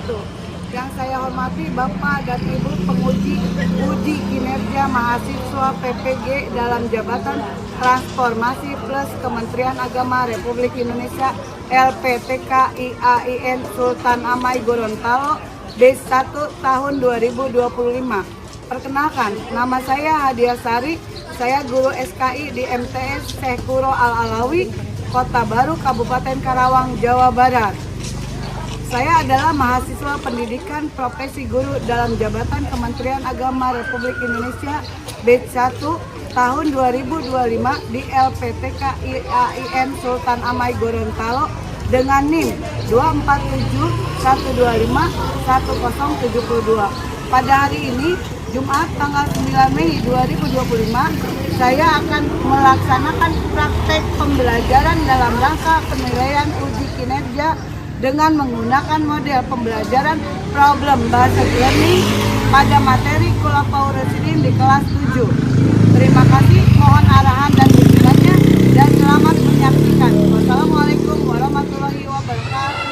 wabarakatuh. Yang saya hormati Bapak dan Ibu penguji uji kinerja mahasiswa PPG dalam jabatan Transformasi Plus Kementerian Agama Republik Indonesia LPTK IAIN Sultan Amai Gorontalo B1 tahun 2025. Perkenalkan, nama saya Hadiah Sari, saya guru SKI di MTS Syekh Kuro Al-Alawi, Kota Baru, Kabupaten Karawang, Jawa Barat. Saya adalah mahasiswa pendidikan profesi guru dalam jabatan Kementerian Agama Republik Indonesia B1 tahun 2025 di LPTK IAIN Sultan Amai Gorontalo dengan NIM 24712510072. Pada hari ini, Jumat tanggal 9 Mei 2025, saya akan melaksanakan praktek pembelajaran dalam rangka penilaian uji kinerja dengan menggunakan model pembelajaran problem based learning pada materi Khulafaur Rasyidin di kelas 7. Terima kasih, mohon arahan dan dukungannya dan selamat menyaksikan. Wassalamualaikum warahmatullahi wabarakatuh.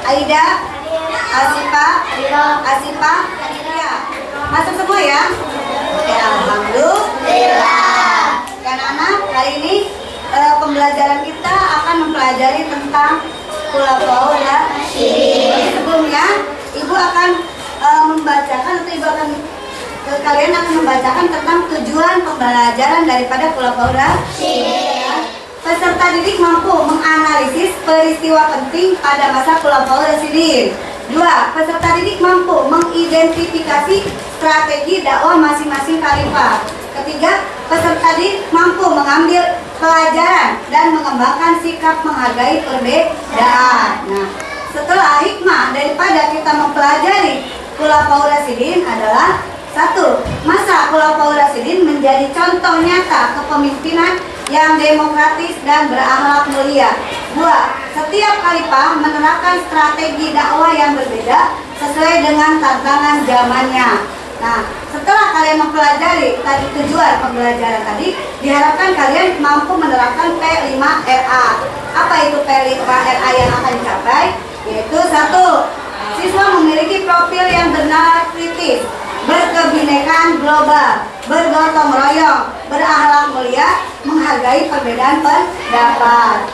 Aida, Asifa, ya. Masuk semua ya? Ya, alhamdulillah. Anak-anak, hari ini pembelajaran kita akan mempelajari tentang Khulafaur Rasyidin. Sebelumnya, Ibu akan membacakan atau Ibu akan kalian akan membacakan tentang tujuan pembelajaran daripada Khulafaur Rasyidin. Peserta didik mampu menganalisis peristiwa penting pada masa Khulafaur Rasyidin. 2. Peserta didik mampu mengidentifikasi strategi dakwah masing-masing khalifah. Ketiga, peserta didik mampu mengambil pelajaran dan mengembangkan sikap menghargai perbedaan. Nah, setelah hikmah daripada kita mempelajari Khulafaur Rasyidin adalah 1. Masa Khulafaur Rasyidin menjadi contoh nyata kepemimpinan yang demokratis dan berakhlak mulia. 2. Setiap khalifah menerapkan strategi dakwah yang berbeda sesuai dengan tantangan zamannya. Nah, setelah kalian mempelajari tadi tujuan pembelajaran tadi, diharapkan kalian mampu menerapkan P5RA. Apa itu P5RA yang akan dicapai? Yaitu 1. Siswa memiliki profil yang benar kritis, berkebinekaan global, bergotong royong, berakhlak mulia, menghargai perbedaan pendapat.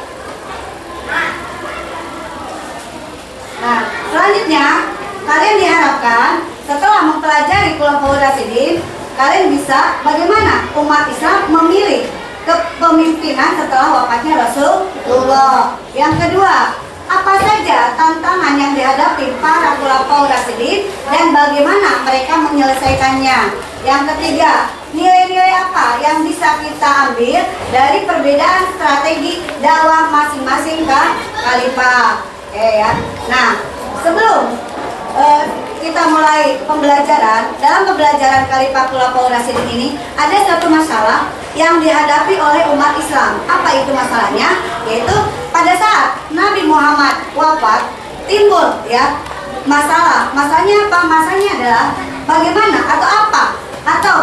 Nah, selanjutnya kalian diharapkan setelah mempelajari Khulafaur Rasyidin, kalian bisa bagaimana umat Islam memilih kepemimpinan setelah wafatnya Rasulullah. Yang kedua, apa saja tantangan yang dihadapi para Khulafaur Rasyidin dan bagaimana mereka menyelesaikannya. Yang ketiga, nilai-nilai apa yang bisa kita ambil dari perbedaan strategi dakwah masing-masing khalifah. Oke ya. Nah, sebelum kita mulai pembelajaran, dalam pembelajaran Khalifah Khulafaur Rasyidin ini ada satu masalah yang dihadapi oleh umat Islam. Apa itu masalahnya? Yaitu pada saat Nabi Muhammad wafat timbul ya masalah. Masalahnya apa? Masalahnya adalah bagaimana atau apa atau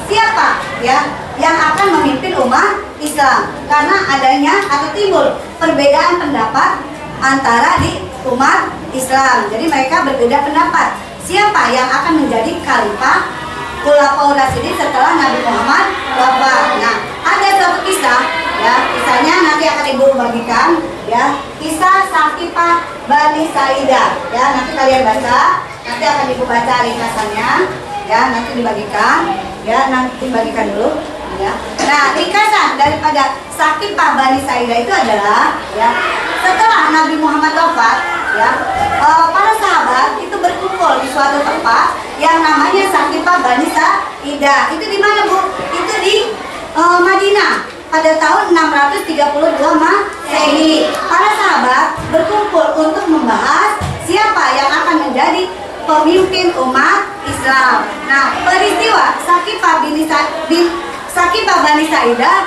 siapa ya yang akan memimpin umat Islam, karena adanya atau timbul perbedaan pendapat antara di umat Islam. Jadi mereka berbeda pendapat siapa yang akan menjadi khalifah Khulafaur Rasyidin setelah Nabi Muhammad wafat. Nah, ada suatu kisah ya, kisahnya nanti akan Ibu bagikan ya, kisah Sakifah Bani Saidah ya, nanti kalian baca, nanti akan Ibu baca ringkasannya ya, nanti dibagikan ya, nanti bagikan dulu ya. Nah, ringkasan daripada Sakifah Bani Saidah itu adalah ya, setelah Nabi Muhammad wafat ya, para sahabat itu berkumpul di suatu tempat yang namanya Sakifah Bani Saidah. Itu di mana, Bu? Itu di Madinah pada tahun 632 Masehi. Para sahabat berkumpul untuk membahas siapa yang akan menjadi pemimpin umat Islam. Nah, peristiwa Sakifah Bani Saidah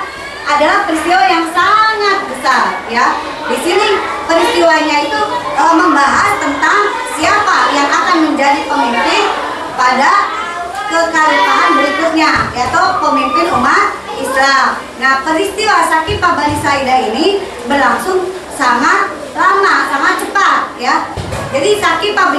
adalah peristiwa yang sangat besar ya. Di sini peristiwanya itu membahas tentang siapa yang akan menjadi pemimpin pada kekhalifahan berikutnya, yaitu pemimpin umat Islam. Nah, peristiwa Sakifah Bani Saidah ini berlangsung sangat lama, sangat cepat ya. Jadi Sakifah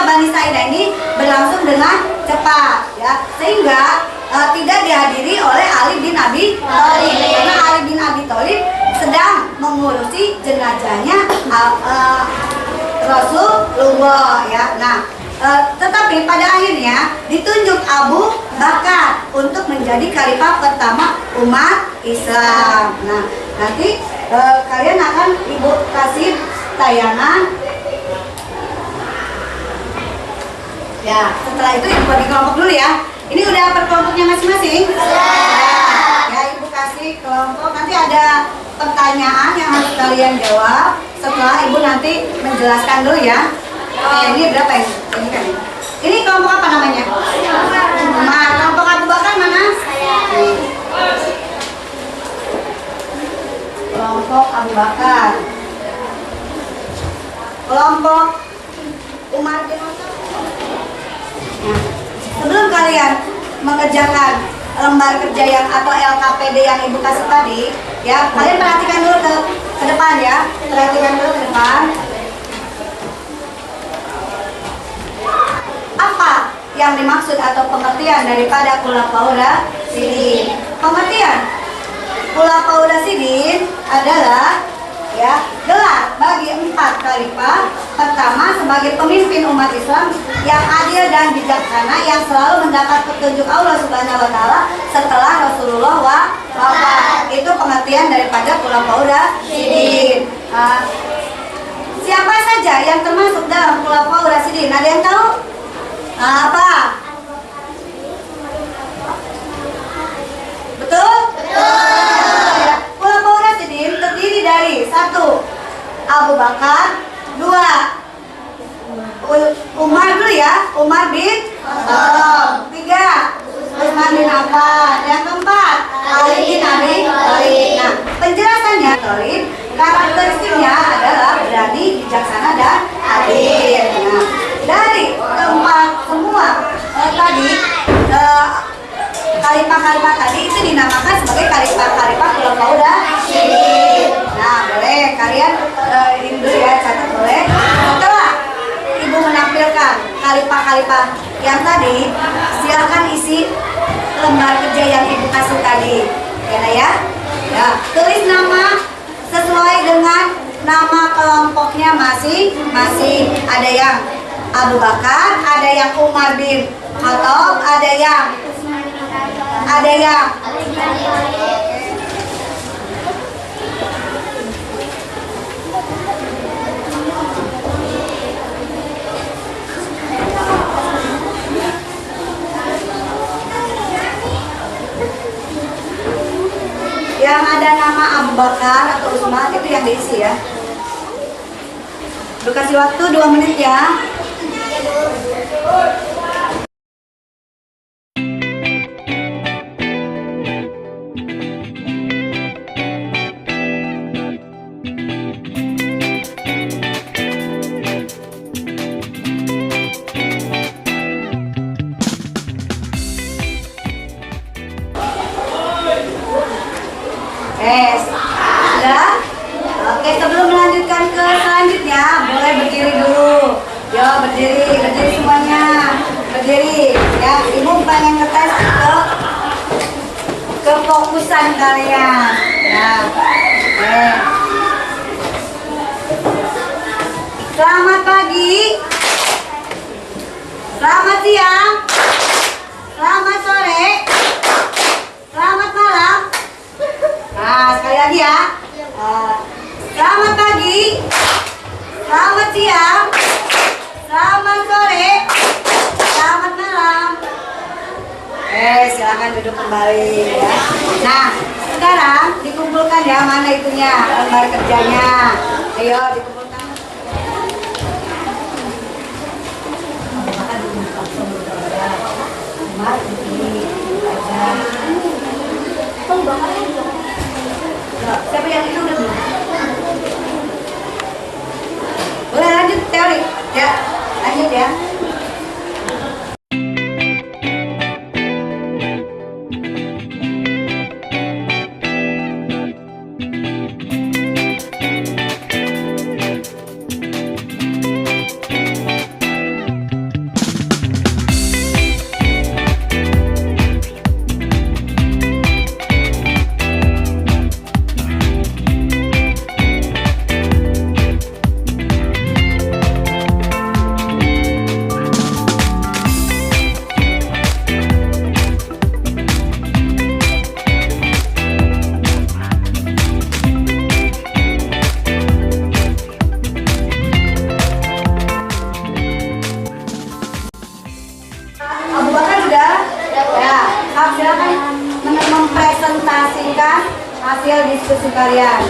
Bani Saidah ini berlangsung dengan cepat ya, sehingga tidak dihadiri oleh Ali bin Abi Thalib, karena Ali bin Abi Thalib sedang mengurusi jenazahnya Rasulullah ya. Nah, tetapi pada akhirnya ditunjuk Abu Bakar untuk menjadi khalifah pertama umat Islam. Nah, nanti kalian akan Ibu kasih tayangan. Ya, setelah itu Ibu bagi kelompok dulu ya. Ini udah per kelompoknya masing-masing? Ya, Ibu kasih kelompok. Nanti ada pertanyaan yang harus kalian jawab. Setelah Ibu nanti menjelaskan dulu ya. Oke, ini berapa ini? Ini kan. Ini kelompok apa namanya? Nah, kelompok Abu Bakar mana? Kelompok Abu Bakar. Kelompok Umar bin Khattab. Nah, sebelum kalian mengerjakan lembar kerja yang atau LKPD yang Ibu kasih tadi, ya kalian perhatikan dulu ke depan ya, perhatikan dulu ke depan. Apa yang dimaksud atau pengertian daripada Khulafaur Rasyidin? Pengertian Khulafaur Rasyidin adalah ya gelar bagi 4 khalifah. Pertama, sebagai pemimpin umat Islam yang adil dan bijaksana, yang selalu mendapat petunjuk Allah Subhanahu wa taala setelah Rasulullah wafat. Itu pengertian daripada Khulafaur Rasyidin. Siapa saja yang termasuk dalam Khulafaur Rasyidin? Ada yang tahu? Apa? Betul? Betul. Khulafaur Rasyidin terdiri dari 1. Abu Bakar, 2. Umar dulu ya, Umar bin Khattab, 3. Utsman bin Affan, yang keempat Ali bin Abi Thalib. Nah, penjelasannya Thalib, karakteristiknya adalah berani, bijaksana dan adil. Nah, dari keempat semua tadi khalifah-khalifah tadi itu dinamakan sebagai khalifah-khalifah Khulafaur Rasyidin. Nah, boleh kalian ini dulu ya, catat boleh. Setelah Ibu menampilkan khalifah-khalifah yang tadi, silakan isi lembar kerja yang Ibu kasih tadi. Ya. Ya, tulis nama sesuai dengan nama kelompoknya masing-masing. Ada yang Abu Bakar, ada yang Umar bin Khattab, ada yang ada nama Abu Bakar atau Utsman, itu yang diisi ya. Lu kasih waktu 2 menit ya. pengen ngetes kefokusan kalian. Ya. Oke. Selamat pagi. Selamat siang. Selamat sore. Selamat malam. Nah, sekali lagi ya. Selamat pagi. Selamat siang. Selamat sore. Selamat malam. Silakan duduk kembali ya. Nah, sekarang dikumpulkan ya, mana itunya, lembar kerjanya. Ayo dikumpulkan. Siapa yang itu udah belum? Boleh lanjut teori ya, lanjut ya. Silakan mempresentasikan hasil diskusi kalian.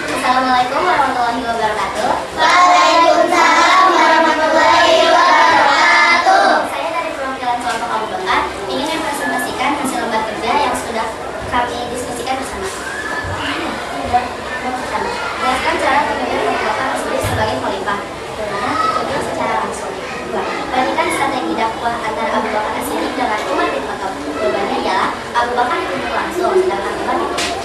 Assalamualaikum warahmatullahi wabarakatuh. Waalaikumsalam warahmatullahi wabarakatuh. Saya dari perwakilan kelompok Abu Bakar ingin mempresentasikan hasil lembar kerja yang sudah kami diskusikan bersama. Jelaskan cara pemilihan Abu Bakar As-Siddiq sebagai khalifah. Kemudian ditunjuk secara langsung. 2. Perhatikan strategi dakwah antara Abu Bakar As-Siddiq dengan Umar bin Khattab. Jawabannya ialah Abu Bakar ditunjuk langsung, sedangkan Umar ditunjuk.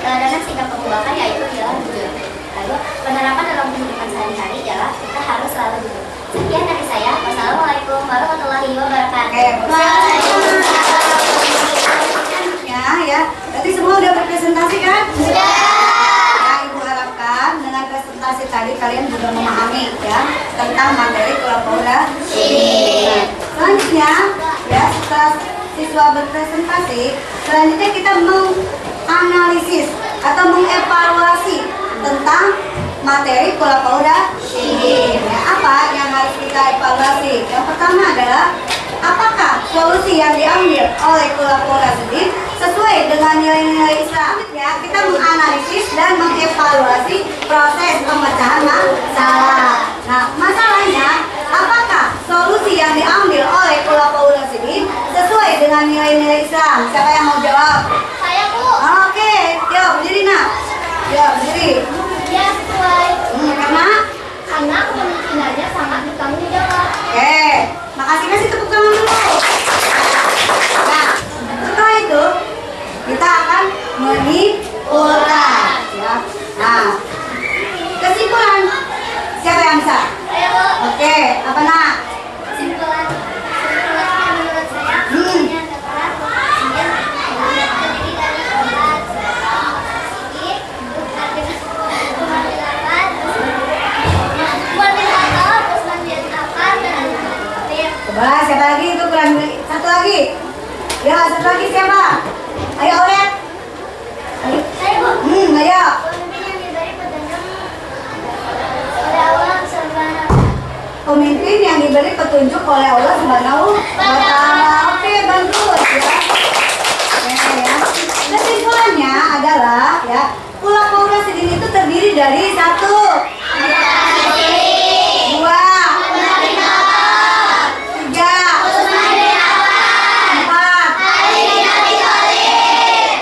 Teladanan sikap Abu Bakar yaitu ialah jujur. Lalu penerapan dalam kehidupan sehari-hari ialah kita harus selalu jujur. Sekian dari saya. Wassalamualaikum warahmatullahi wabarakatuh. Ya, berarti semua udah berpresentasi kan? Sudah. Ya, Ibu harapkan dengan presentasi tadi kalian juga memahami ya tentang materi kelompok As-Siddiq. Selanjutnya, ya setelah siswa berpresentasi, selanjutnya kita menganalisis atau mengevaluasi tentang materi kelompok As-Siddiq. Ya, apa yang harus kita evaluasi? Yang pertama adalah apakah solusi yang diambil oleh kelompok As-Siddiq sesuai dengan nilai-nilai Islam. Ya, kita menganalisis dan mengevaluasi proses pemecahan masalah. Nah, masalahnya apakah solusi yang diambil oleh kelompok As-Siddiq sesuai dengan nilai-nilai Islam? Siapa yang mau jawab? Saya, Bu. Oke, yuk berdiri nak. Yuk berdiri. Ya, sesuai. Karena kepemimpinannya sangat bertanggung jawab. oke, kasih tepuk tangan dulu. Nah, setelah itu kita akan menyimpulkan. Ya. Nah, kesimpulan siapa yang bisa? Saya, Bu. Oke, apa nak? Kesimpulannya menurut saya semuanya adalah dia terdiri dari 4 Siddiq, Umar bin Khattab, Utsman bin Affan, dan Ali bin Abi Thalib. Coba siapa lagi itu kurang satu lagi? Ya, satu lagi siapa? Ayo Olet. Ayo. Saya, Bu. Ayo. Pemimpin yang diberi petunjuk oleh Allah Subhanahu Pemimpin yang diberi petunjuk oleh Allah Subhanahu wa Ta'ala. Oke, bagus ya. Oke ya. Kesimpulannya adalah ya, kelompok As-Siddiq itu terdiri dari 1, 2, 3, 4.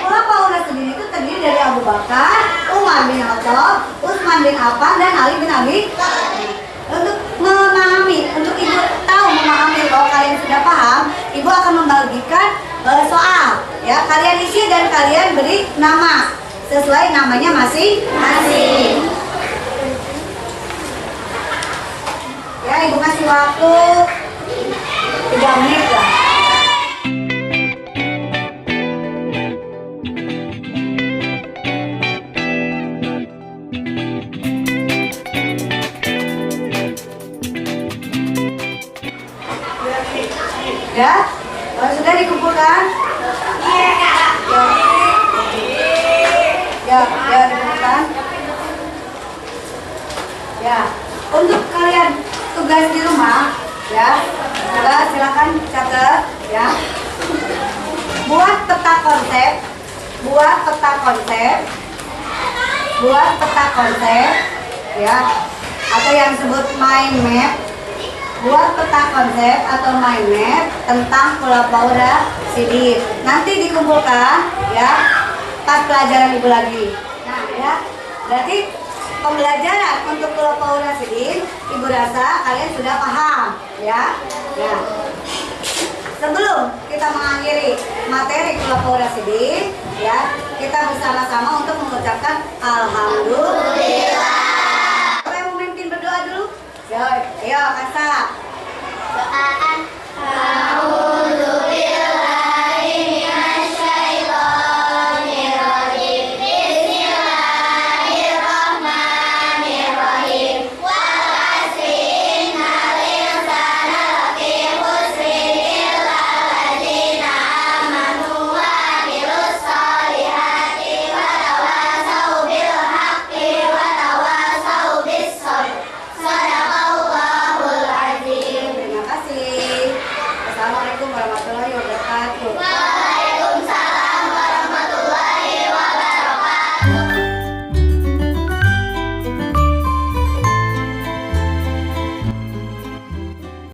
Kelompok As-Siddiq itu terdiri dari Abu Bakar, Umar bin Khattab, Utsman bin Affan, dan Ali bin Abi Thalib. Untuk memahami, untuk Ibu tahu memahami bahwa kalian sudah paham, Ibu akan membagikan soal. Ya, kalian isi dan kalian beri nama sesuai namanya masing-masing. Ya, Ibu kasih waktu Ya, kalau sudah dikumpulkan. Ya, dikumpulkan. Ya, untuk kalian tugas di rumah, ya, coba silakan catat, ya. Buat peta konsep, ya, atau yang disebut mind map. Buat peta konsep atau mind map tentang Pulau Paura Sidin. Nanti dikumpulkan, ya, pas pelajaran ibu lagi. Nah, ya, berarti pembelajaran untuk Pulau Paura Sidin, ibu rasa kalian sudah paham, ya. Ya. Sebelum kita mengakhiri materi Pulau Paura Sidin, ya, kita bersama-sama untuk mengucapkan alhamdulillah. Siapa yang memimpin berdoa dulu? Ayo, Kasa.